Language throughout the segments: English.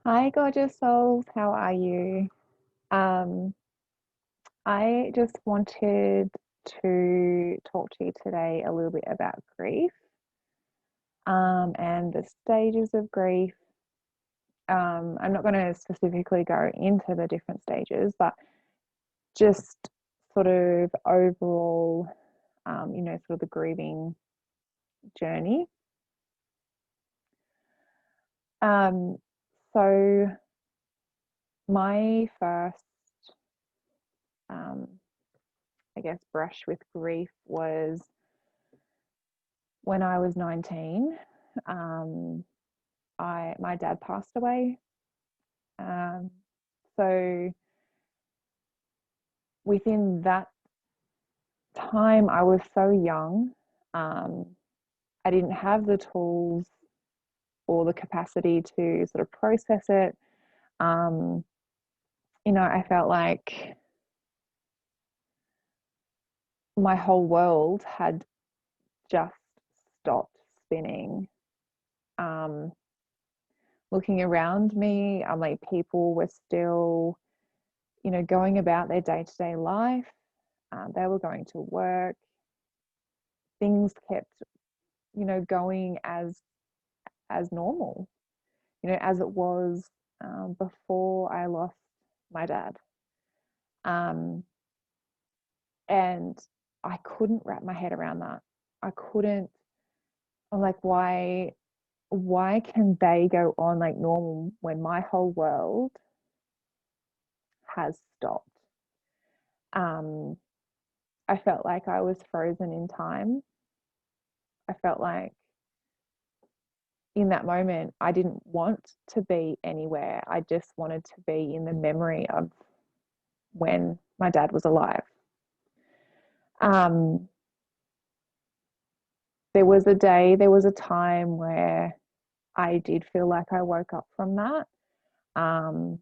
Hi, gorgeous souls. How are you? Um, I just wanted to talk to you today a little bit about grief, and the stages of grief. I'm not going to specifically go into the different stages, but just sort of overall, sort of the grieving journey. Um, so my first, um, I guess, brush with grief was when I was 19. um, my dad passed away. Um, so within that time, I was so young. Um, I didn't have the tools or the capacity to sort of process it. Um, I felt like my whole world had just stopped spinning. Um, Looking around me, I'm like, people were still, going about their day to day life. They were going to work. Things kept, going as normal, as it was before I lost my dad. Um, and I couldn't wrap my head around that. I couldn't. I'm like, why can they go on like normal when my whole world has stopped? Um, I felt like I was frozen in time. I felt like in that moment, I didn't want to be anywhere. I just wanted to be in the memory of when my dad was alive. Um, there was a time where I did feel like I woke up from that. Um,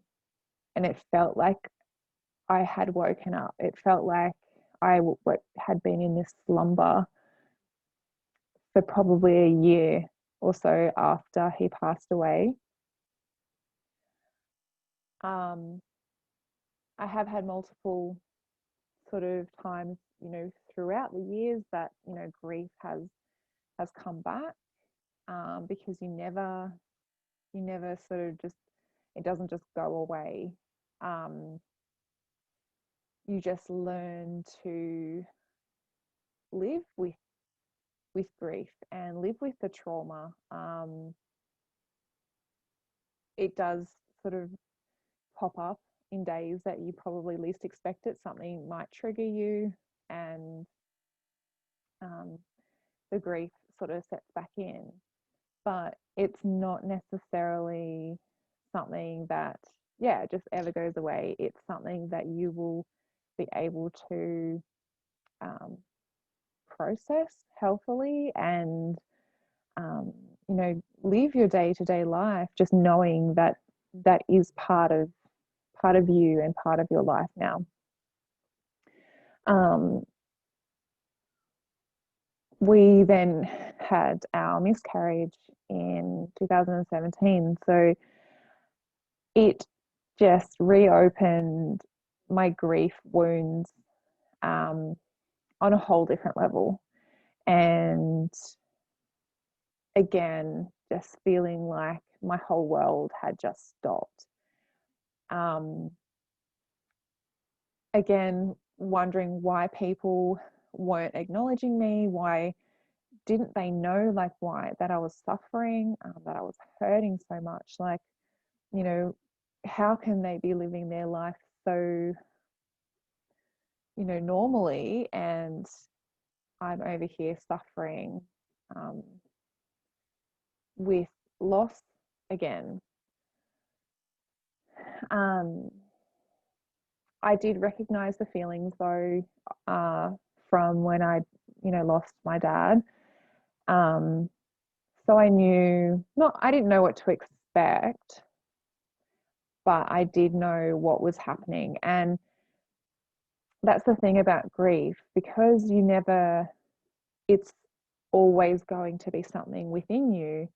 and it felt like I had woken up. It felt like had been in this slumber for probably a year or so after he passed away. Um, I have had multiple sort of times, throughout the years that, grief has come back, because you never sort of just, it doesn't just go away. Um, you just learn to live with grief and live with the trauma. It does sort of pop up in days that you probably least expect it. Something might trigger you, and um, the grief sort of sets back in. But it's not necessarily something that, yeah, just ever goes away. It's something that you will be able to um, process healthily and, live your day to day life, just knowing that that is part of you and part of your life now. Um, we then had our miscarriage in 2017. So it just reopened my grief wounds, um, on a whole different level. And again, just feeling like my whole world had just stopped. Um, Again, wondering why people weren't acknowledging me. Why didn't they know, like, why that I was suffering, that I was hurting so much? Like, you know, how can they be living their life so, normally, and I'm over here suffering um, with loss again. Um, I did recognize the feelings though, uh, from when I, lost my dad. Um, so I knew, not, I didn't know what to expect, but I did know what was happening. And that's the thing about grief, because it's always going to be something within you.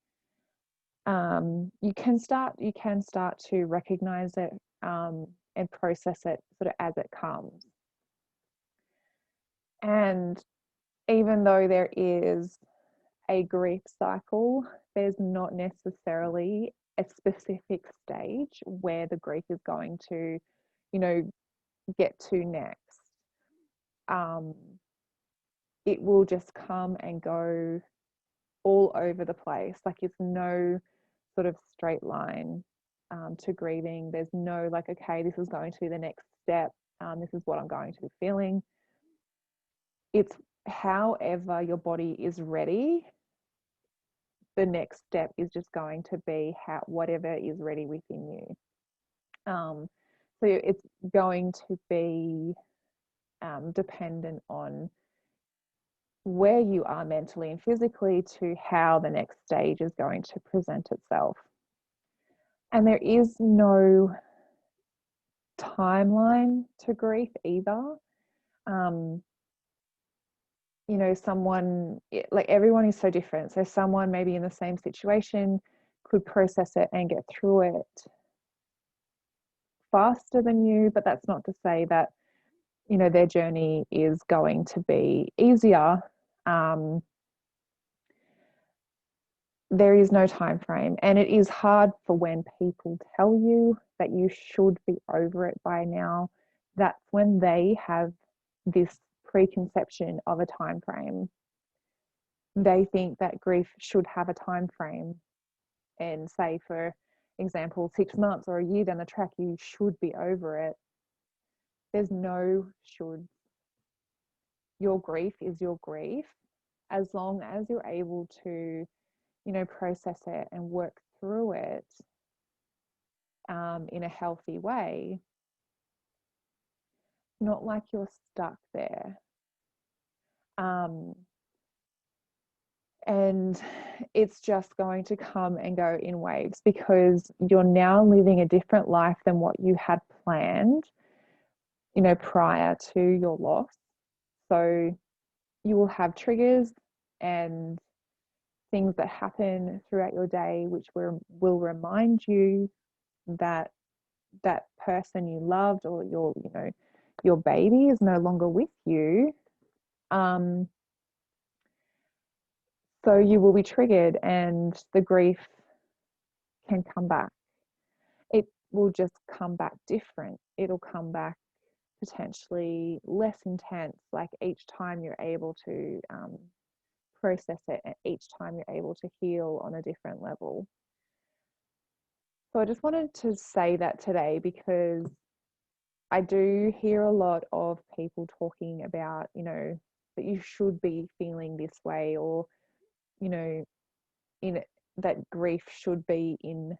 you can start to recognize it, and process it sort of as it comes. And even though there is a grief cycle, there's not necessarily a specific stage where the grief is going to, get to next. It will just come and go all over the place. Like, it's no sort of straight line to grieving. There's no like, okay, this is going to be the next step. This is what I'm going to be feeling. It's however your body is ready. The next step is just going to be whatever is ready within you. So it's going to be dependent on where you are mentally and physically to how the next stage is going to present itself. And there is no timeline to grief either. Like, everyone is so different. So someone maybe in the same situation could process it and get through it faster than you, but that's not to say that, their journey is going to be easier. There is no time frame, and it is hard for when people tell you that you should be over it by now. That's when they have this preconception of a time frame. They think that grief should have a time frame, and say, for example, 6 months or a year down the track, you should be over it. There's no should. Your grief is your grief. As long as you're able to, process it and work through it in a healthy way, not like you're stuck there. And it's just going to come and go in waves, because you're now living a different life than what you had planned, prior to your loss. So you will have triggers and things that happen throughout your day which will remind you that that person you loved, or your baby, is no longer with you. So you will be triggered, and the grief can come back. It will just come back different. It'll come back potentially less intense, like each time you're able to process it, and each time you're able to heal on a different level. So I just wanted to say that today, because I do hear a lot of people talking about, that you should be feeling this way, or, in that grief should be in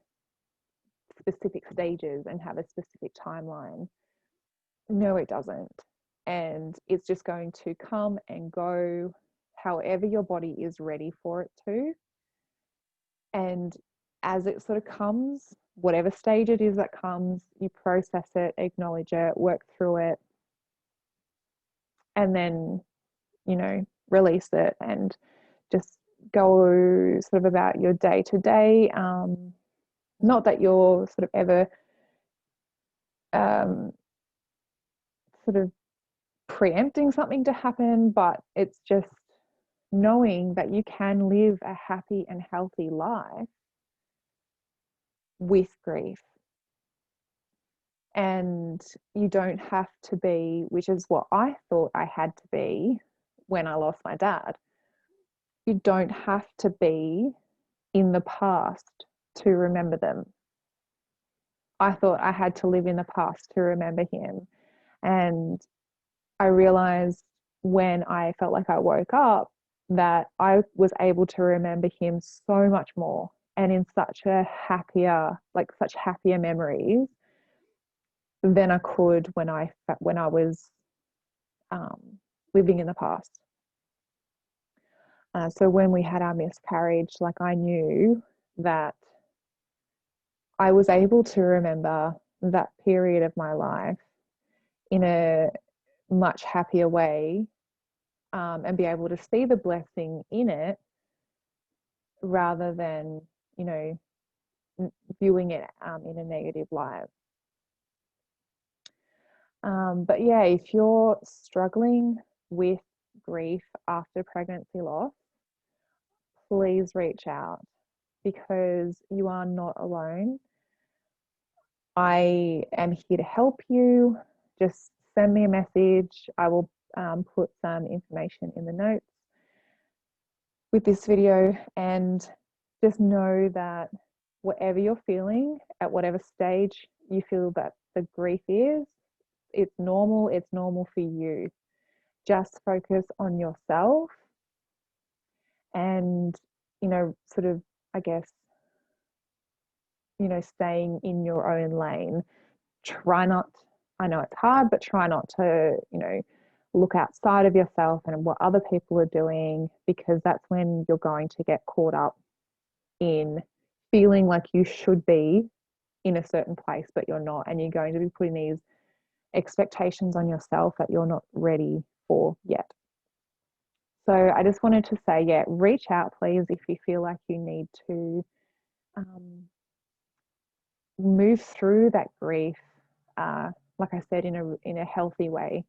specific stages and have a specific timeline. No, it doesn't. And it's just going to come and go however your body is ready for it to. And as it sort of comes, whatever stage it is that comes, you process it, acknowledge it, work through it, and then, release it and just go sort of about your day to day. Not that you're sort of ever sort of preempting something to happen, but it's just knowing that you can live a happy and healthy life with grief. And you don't have to be, which is what I thought I had to be when I lost my dad, you don't have to be in the past to remember them. I thought I had to live in the past to remember him. And I realized when I felt like I woke up that I was able to remember him so much more, and in such happier memories than I could when I was living in the past. So when we had our miscarriage, like, I knew that I was able to remember that period of my life in a much happier way, and be able to see the blessing in it, rather than, viewing it in a negative light. But yeah, if you're struggling with grief after pregnancy loss, please reach out because you are not alone. I am here to help you. Just send me a message. I will put some information in the notes with this video, and just know that whatever you're feeling, at whatever stage you feel that the grief is, it's normal. It's normal for you. Just focus on yourself and, sort of, I guess, staying in your own lane. Try not, I know it's hard, but try not to, look outside of yourself and what other people are doing, because that's when you're going to get caught up in feeling like you should be in a certain place, but you're not. And you're going to be putting these expectations on yourself that you're not ready for yet. So I just wanted to say, yeah, reach out, please, if you feel like you need to move through that grief, like I said, in a healthy way,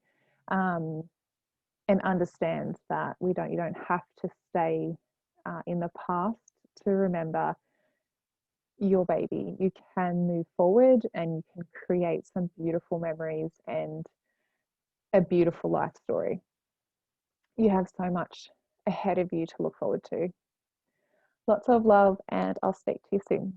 and understand that you don't have to stay in the past to remember your baby. You can move forward and you can create some beautiful memories and a beautiful life story. You have so much ahead of you to look forward to. Lots of love, and I'll speak to you soon.